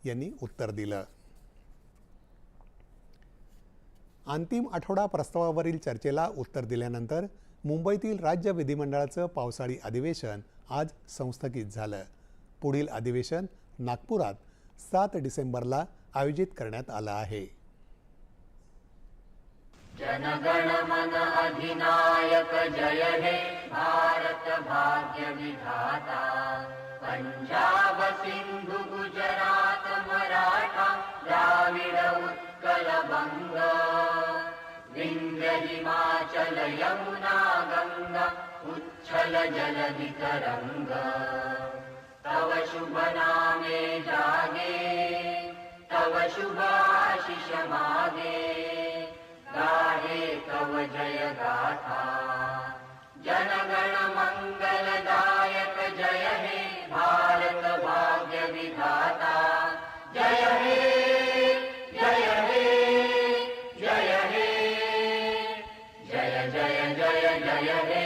यांनी उत्तर दिलं. अंतिम आठवडा प्रस्तावावरील चर्चेला उत्तर दिल्यानंतर मुंबईतील राज्य विधिमंडळाचं पावसाळी अधिवेशन आज संस्थगित झालं. पुढील अधिवेशन नागपुरात 7 डिसेंबरला आयोजित करण्यात आलं आहे. जनगण मन अधिनायक जय हे भारत भाग्य विधाता. पंजाब सिंधु गुजरात मराठा द्राविड उत्कल बंग. विंध्य हिमाचल यमुना गंगा उच्छल जलधि तरंग. तव शुभ नामे जागे तव शुभ आशीष मागे. गाहे तव जय गाथा. जनगण मंगलदायक जय हे भारत भाग्य विधाता. जय हे जय हे जय हे जय जय जय जय हे.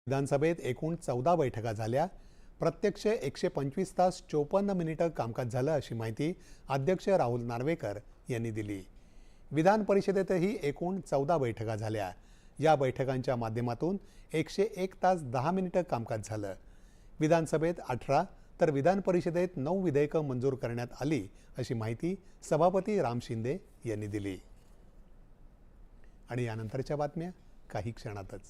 विधानसभेत एकूण 14 बैठका झाल्या. प्रत्यक्ष 125 तास 54 मिनिटं कामकाज झालं अशी माहिती अध्यक्ष राहुल नार्वेकर यांनी दिली. विधान परिषदेतही एकूण 14 बैठका झाल्या. या बैठकांच्या माध्यमातून 101 तास 10 मिनिटं कामकाज झालं. विधानसभेत 18 तर विधान परिषदेत 9 विधेयकं मंजूर करण्यात आली अशी माहिती सभापती राम शिंदे यांनी दिली. आणि यानंतरच्या बातम्या काही क्षणातच.